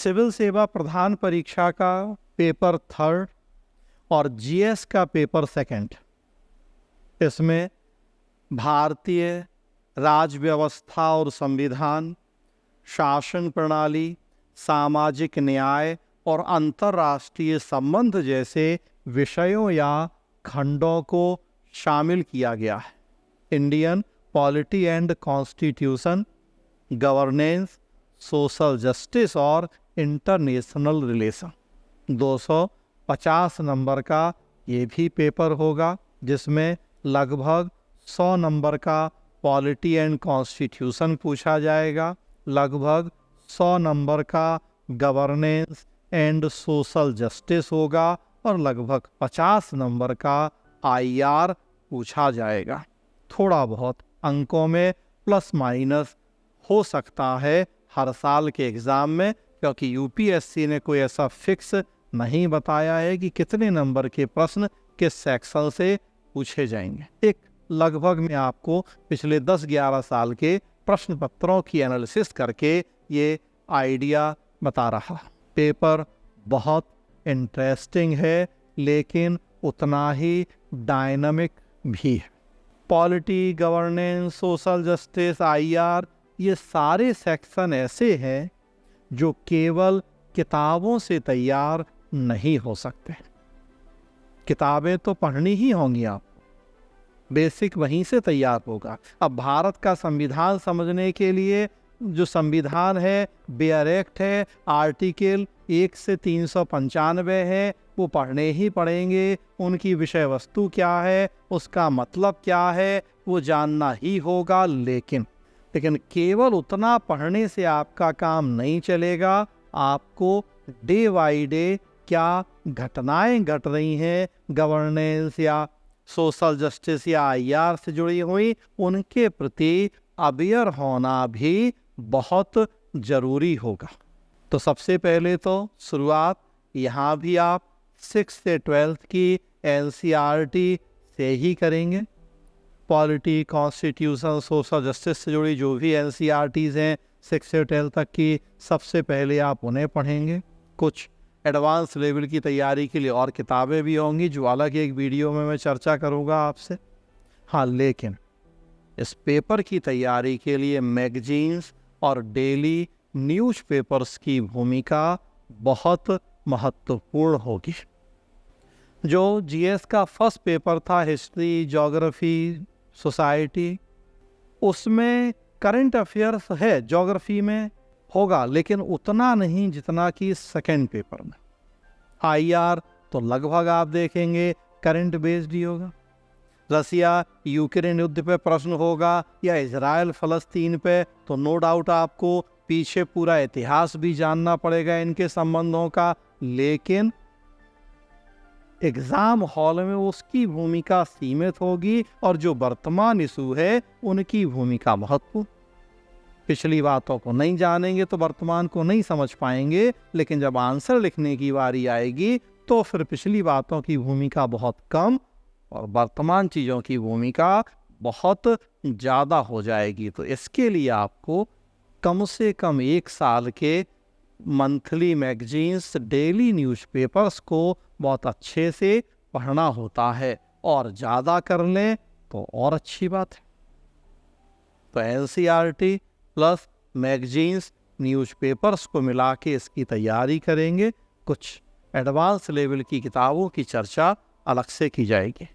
Civil सेवा प्रधान परीक्षा का पेपर 3 और जीएस का पेपर 2, इसमें भारतीय राज्य व्यवस्था और संविधान, शासन प्रणाली, सामाजिक न्याय और अंतर्राष्ट्रीय संबंध जैसे विषयों या खंडों को शामिल किया गया है। Indian polity and constitution, governance, social justice और इंटरनेशनल रिलेशन। 250 नंबर का ये भी पेपर होगा, जिसमें लगभग 100 नंबर का पॉलिटी एंड कॉन्स्टिट्यूशन पूछा जाएगा, लगभग 100 नंबर का गवर्नेंस एंड सोशल जस्टिस होगा और लगभग 50 नंबर का आईआर पूछा जाएगा। थोड़ा बहुत अंकों में प्लस माइनस हो सकता है हर साल के एग्ज़ाम में, क्योंकि यूपीएससी ने कोई ऐसा फिक्स नहीं बताया है कि कितने नंबर के प्रश्न किस सेक्शन से पूछे जाएंगे। एक लगभग में आपको पिछले 10-11 साल के प्रश्न पत्रों की एनालिसिस करके ये आइडिया बता रहा। पेपर बहुत इंटरेस्टिंग है, लेकिन उतना ही डायनामिक भी है। Polity, governance, social justice, IR, ये सारे सेक्शन ऐसे हैं जो केवल किताबों से तैयार नहीं हो सकते। किताबें तो पढ़नी ही होंगी आपको, बेसिक वहीं से तैयार होगा। अब भारत का संविधान समझने के लिए जो संविधान है, बेयर एक्ट है, आर्टिकल 1 से 395 है, वो पढ़ने ही पड़ेंगे। उनकी विषय वस्तु क्या है, उसका मतलब क्या है, वो जानना ही होगा। लेकिन केवल उतना पढ़ने से आपका काम नहीं चलेगा। आपको डे बाई डे क्या घटनाएं घट रही हैं गवर्नेंस या सोशल जस्टिस या आईआर से जुड़ी हुई, उनके प्रति अवेयर होना भी बहुत ज़रूरी होगा। तो सबसे पहले तो शुरुआत यहाँ भी आप 6 से 12th की एनसीईआरटी से ही करेंगे। पॉलिटी, कॉन्स्टिट्यूशन, सोशल जस्टिस से जुड़ी जो भी एनसीईआरटीज़ हैं 6 से 12 तक की, सबसे पहले आप उन्हें पढ़ेंगे। कुछ एडवांस लेवल की तैयारी के लिए और किताबें भी होंगी, जो अलग एक वीडियो में मैं चर्चा करूँगा आपसे। हाँ, लेकिन इस पेपर की तैयारी के लिए मैगजीन्स और डेली न्यूज़पेपर्स की भूमिका बहुत महत्वपूर्ण होगी। जो जीएस का फर्स्ट पेपर था, हिस्ट्री, ज्योग्राफी, सोसाइटी, उसमें करंट अफेयर्स है, ज्योग्राफी में होगा, लेकिन उतना नहीं जितना कि सेकंड पेपर में। आईआर तो लगभग आप देखेंगे करंट बेस्ड ही होगा। रसिया यूक्रेन युद्ध पे प्रश्न होगा या इजराइल फ़लस्तीन पे, तो नो डाउट आपको पीछे पूरा इतिहास भी जानना पड़ेगा इनके संबंधों का। लेकिन एग्ज़ाम हॉल में उसकी भूमिका सीमित होगी और जो वर्तमान इशू है उनकी भूमिका महत्वपूर्ण। पिछली बातों को नहीं जानेंगे तो वर्तमान को नहीं समझ पाएंगे, लेकिन जब आंसर लिखने की बारी आएगी तो फिर पिछली बातों की भूमिका बहुत कम और वर्तमान चीज़ों की भूमिका बहुत ज़्यादा हो जाएगी। तो इसके लिए आपको कम से कम 1 साल के मंथली मैगजीन्स, डेली न्यूज़पेपर्स को बहुत अच्छे से पढ़ना होता है, और ज़्यादा कर लें तो और अच्छी बात है। तो एनसीईआरटी प्लस मैगजीन्स, न्यूज़पेपर्स को मिला के इसकी तैयारी करेंगे। कुछ एडवांस लेवल की किताबों की चर्चा अलग से की जाएगी।